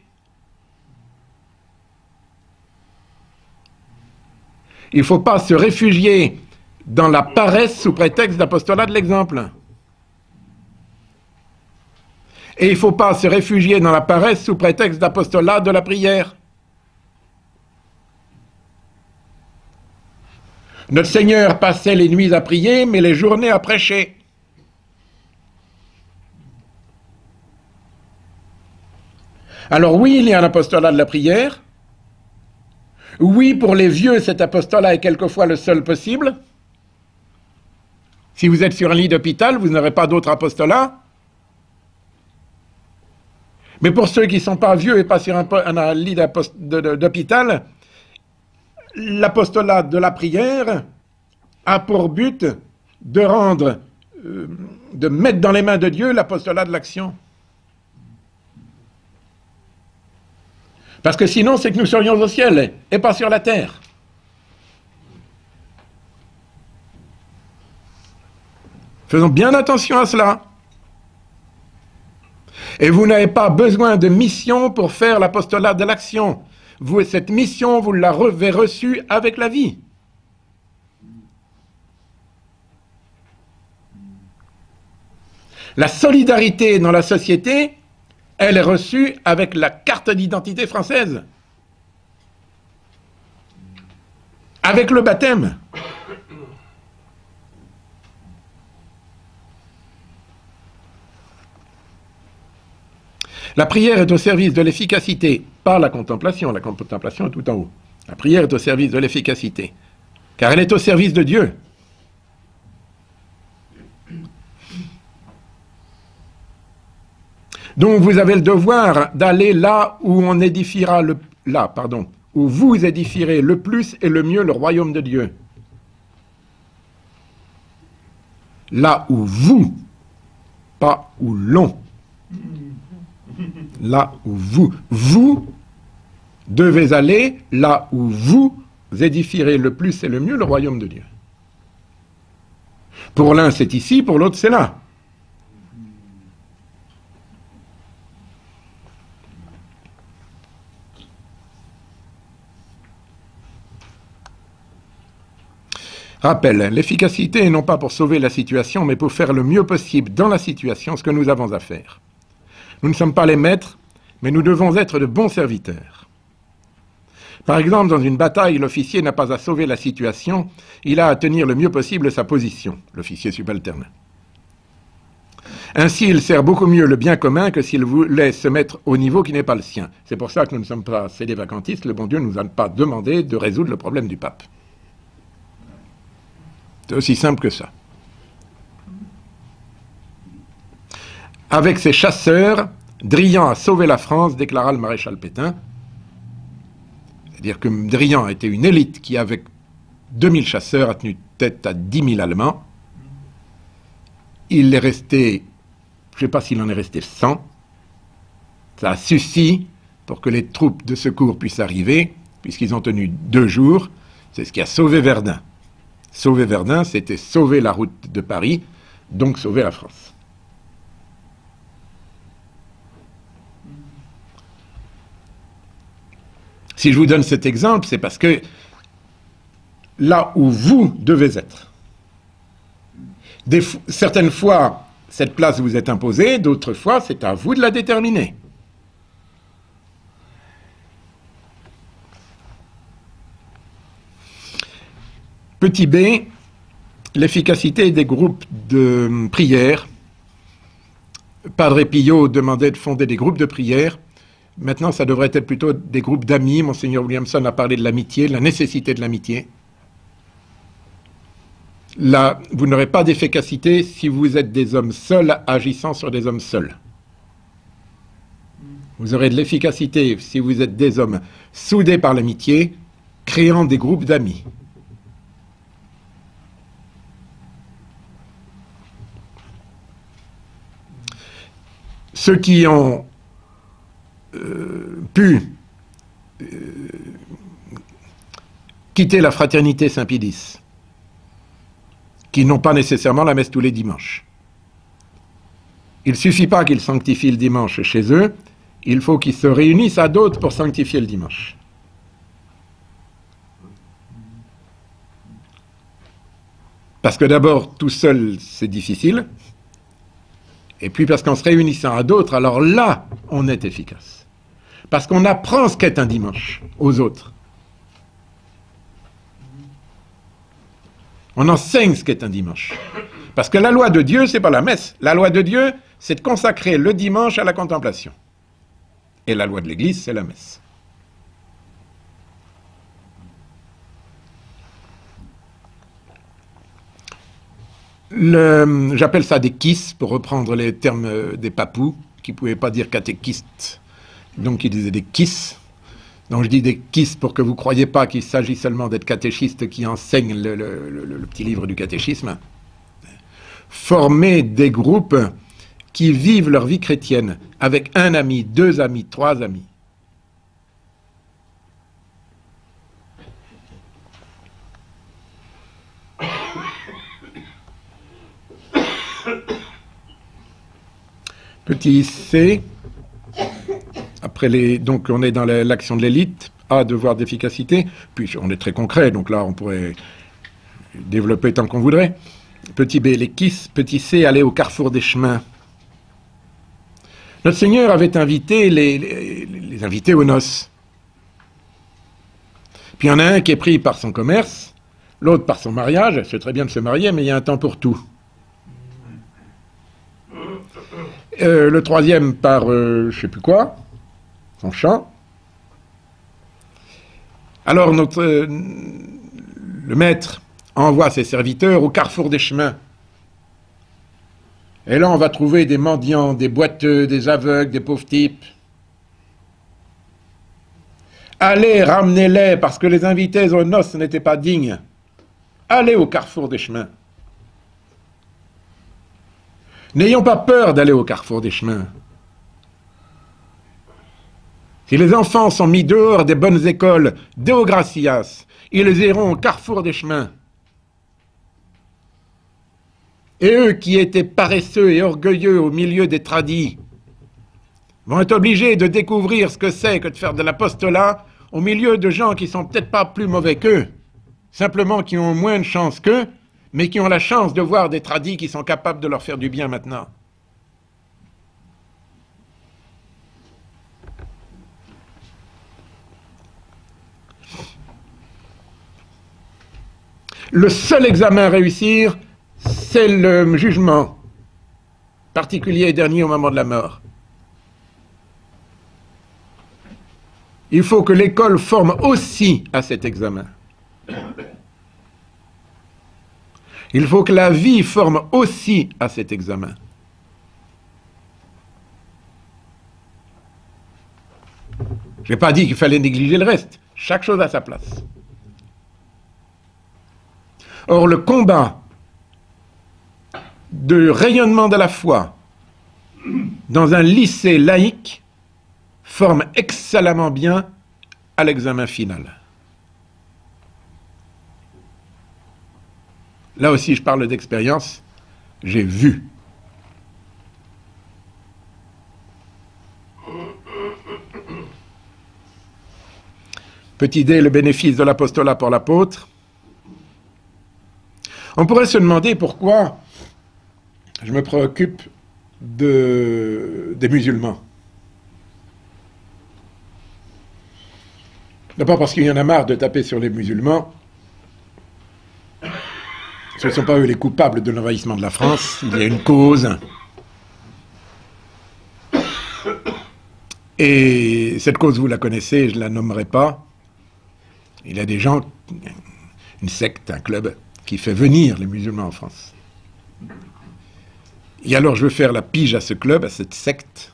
Il ne faut pas se réfugier dans la paresse sous prétexte d'apostolat de l'exemple. Et il ne faut pas se réfugier dans la paresse sous prétexte d'apostolat de la prière. Notre Seigneur passait les nuits à prier, mais les journées à prêcher. Alors oui, il y a un apostolat de la prière. Oui, pour les vieux, cet apostolat est quelquefois le seul possible. Si vous êtes sur un lit d'hôpital, vous n'aurez pas d'autre apostolat. Mais pour ceux qui ne sont pas vieux et pas sur un lit d'hôpital, l'apostolat de la prière a pour but de rendre, de mettre dans les mains de Dieu l'apostolat de l'action. Parce que sinon, c'est que nous serions au ciel et pas sur la terre. Faisons bien attention à cela. Et vous n'avez pas besoin de mission pour faire l'apostolat de l'action. Cette mission, vous l'avez reçue avec la vie. La solidarité dans la société, elle est reçue avec la carte d'identité française. Avec le baptême. La prière est au service de l'efficacité par la contemplation. La contemplation est tout en haut. La prière est au service de l'efficacité, car elle est au service de Dieu. Donc vous avez le devoir d'aller là où on édifiera où vous édifierez le plus et le mieux le royaume de Dieu. Là où vous, pas où l'on. Là où vous devez aller, là où vous édifierez le plus et le mieux le royaume de Dieu. Pour l'un c'est ici, pour l'autre c'est là. Rappel, l'efficacité est non pas pour sauver la situation, mais pour faire le mieux possible dans la situation ce que nous avons à faire. Nous ne sommes pas les maîtres, mais nous devons être de bons serviteurs. Par exemple, dans une bataille, l'officier n'a pas à sauver la situation, il a à tenir le mieux possible sa position, l'officier subalterne. Ainsi, il sert beaucoup mieux le bien commun que s'il voulait se mettre au niveau qui n'est pas le sien. C'est pour ça que nous ne sommes pas sédévacantistes, le bon Dieu ne nous a pas demandé de résoudre le problème du pape. C'est aussi simple que ça. Avec ses chasseurs, Drian a sauvé la France, déclara le maréchal Pétain. C'est-à-dire que Drian était une élite qui, avec 2000 chasseurs, a tenu tête à 10 000 Allemands. Il est resté, je ne sais pas s'il en est resté 100. Ça a suffi pour que les troupes de secours puissent arriver, puisqu'ils ont tenu 2 jours. C'est ce qui a sauvé Verdun. Sauver Verdun, c'était sauver la route de Paris, donc sauver la France. Si je vous donne cet exemple, c'est parce que là où vous devez être, certaines fois, cette place vous est imposée, d'autres fois, c'est à vous de la déterminer. Petit b, l'efficacité des groupes de prière. Padre Pio demandait de fonder des groupes de prière. Maintenant, ça devrait être plutôt des groupes d'amis. Monseigneur Williamson a parlé de l'amitié, de la nécessité de l'amitié. Là, vous n'aurez pas d'efficacité si vous êtes des hommes seuls agissant sur des hommes seuls. Vous aurez de l'efficacité si vous êtes des hommes soudés par l'amitié, créant des groupes d'amis. Ceux qui ont pu quitter la fraternité Saint-Pédis, qui n'ont pas nécessairement la messe tous les dimanches. Il ne suffit pas qu'ils sanctifient le dimanche chez eux, il faut qu'ils se réunissent à d'autres pour sanctifier le dimanche. Parce que d'abord, tout seul, c'est difficile, et puis parce qu'en se réunissant à d'autres, alors là, on est efficace. Parce qu'on apprend ce qu'est un dimanche aux autres. On enseigne ce qu'est un dimanche. Parce que la loi de Dieu, c'est pas la messe. La loi de Dieu, c'est de consacrer le dimanche à la contemplation. Et la loi de l'Église, c'est la messe. J'appelle ça des kisses, pour reprendre les termes des papous, qui ne pouvaient pas dire catéchistes, donc ils disaient des kisses. Donc je dis des kisses pour que vous ne croyiez pas qu'il s'agit seulement d'être catéchistes qui enseignent le petit livre du catéchisme. Former des groupes qui vivent leur vie chrétienne avec un ami, deux amis, trois amis. Petit c, après donc on est dans l'action de l'élite, A, devoir d'efficacité, puis on est très concret, donc là on pourrait développer tant qu'on voudrait. Petit b, les kisses, petit c, aller au carrefour des chemins. Notre Seigneur avait invité les invités aux noces. Puis il y en a un qui est pris par son commerce, l'autre par son mariage, c'est très bien de se marier, mais il y a un temps pour tout. Le troisième par je ne sais plus quoi, son chant. Alors le maître envoie ses serviteurs au carrefour des chemins. Et là on va trouver des mendiants, des boiteux, des aveugles, des pauvres types. Allez, ramenez-les, parce que les invités aux noces n'étaient pas dignes. Allez au carrefour des chemins. N'ayons pas peur d'aller au carrefour des chemins. Si les enfants sont mis dehors des bonnes écoles, Deo gratias, ils iront au carrefour des chemins. Et eux qui étaient paresseux et orgueilleux au milieu des tradis vont être obligés de découvrir ce que c'est que de faire de l'apostolat au milieu de gens qui sont peut-être pas plus mauvais qu'eux, simplement qui ont moins de chance qu'eux, mais qui ont la chance de voir des tradis qui sont capables de leur faire du bien maintenant. Le seul examen à réussir, c'est le jugement particulier et dernier au moment de la mort. Il faut que l'école forme aussi à cet examen. Il faut que la vie forme aussi à cet examen. Je n'ai pas dit qu'il fallait négliger le reste. Chaque chose a sa place. Or, le combat de rayonnement de la foi dans un lycée laïque forme excellemment bien à l'examen final. Là aussi, je parle d'expérience, j'ai vu. Petit d, le bénéfice de l'apostolat pour l'apôtre. On pourrait se demander pourquoi je me préoccupe des musulmans. D'abord parce qu'il y en a marre de taper sur les musulmans. Ce ne sont pas eux les coupables de l'envahissement de la France, il y a une cause. Et cette cause, vous la connaissez, je ne la nommerai pas. Il y a des gens, une secte, un club, qui fait venir les musulmans en France. Et alors je veux faire la pige à ce club, à cette secte,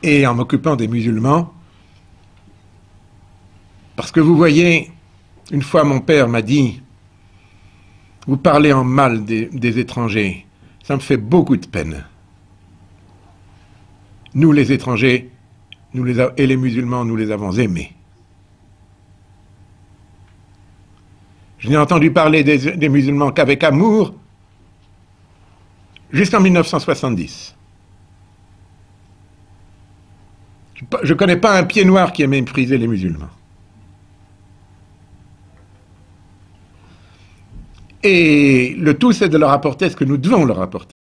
et en m'occupant des musulmans, parce que vous voyez, une fois mon père m'a dit, vous parlez en mal des étrangers, ça me fait beaucoup de peine. Nous les étrangers, et les musulmans, nous les avons aimés. Je n'ai entendu parler des musulmans qu'avec amour jusqu'en 1970. Je ne connais pas un pied noir qui ait méprisé les musulmans. Et le tout, c'est de leur apporter ce que nous devons leur apporter.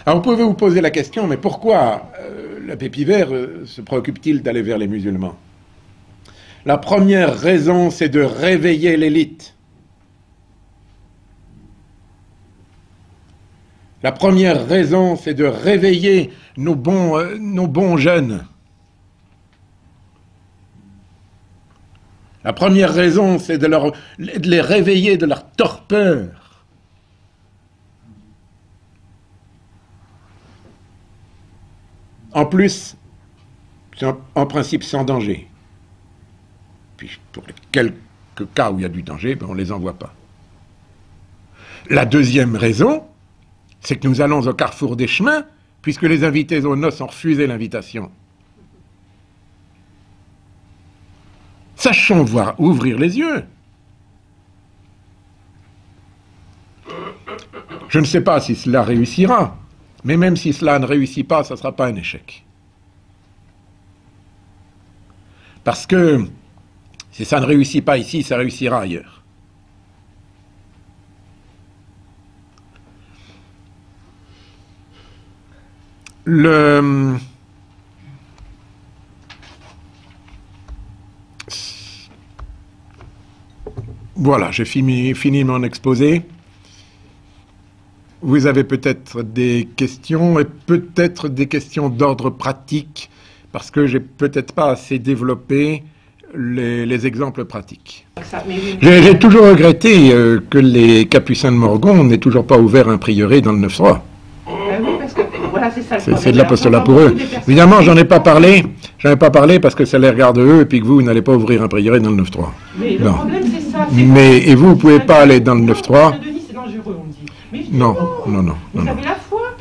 Alors vous pouvez vous poser la question, mais pourquoi l'abbé Pivert se préoccupe-t-il d'aller vers les musulmans? La première raison, c'est de réveiller l'élite. La première raison, c'est de réveiller nos bons jeunes. La première raison, c'est de les réveiller de leur torpeur. En plus, c'est en principe sans danger. Puis pour les quelques cas où il y a du danger, ben on ne les envoie pas. La deuxième raison, c'est que nous allons au carrefour des chemins, puisque les invités aux noces ont refusé l'invitation. Sachons ouvrir les yeux. Je ne sais pas si cela réussira, mais même si cela ne réussit pas, ça ne sera pas un échec. Parce que si ça ne réussit pas ici, ça réussira ailleurs. Voilà, j'ai fini mon exposé. Vous avez peut-être des questions, et peut-être des questions d'ordre pratique, parce que j'ai peut-être pas assez développé les exemples pratiques. J'ai toujours regretté que les Capucins de Morgon n'aient toujours pas ouvert un prieuré dans le 9-3. C'est de l'apostolat pour eux. Évidemment, j'en ai pas parlé parce que ça les regarde eux, et puis que vous n'allez pas ouvrir un prieuré dans le 9-3. Mais le problème, c'est ça. Et vous ne pouvez pas aller dans le 9-3. C'est dangereux, on dit. Mais Non. Vous avez la foi.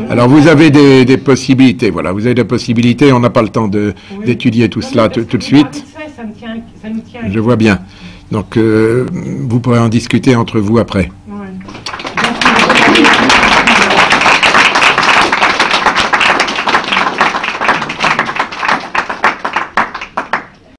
Alors vous avez des possibilités, voilà, vous avez des possibilités, on n'a pas le temps d'étudier tout cela tout de suite. Ça nous tient. Je vois bien. Donc vous pourrez en discuter entre vous après.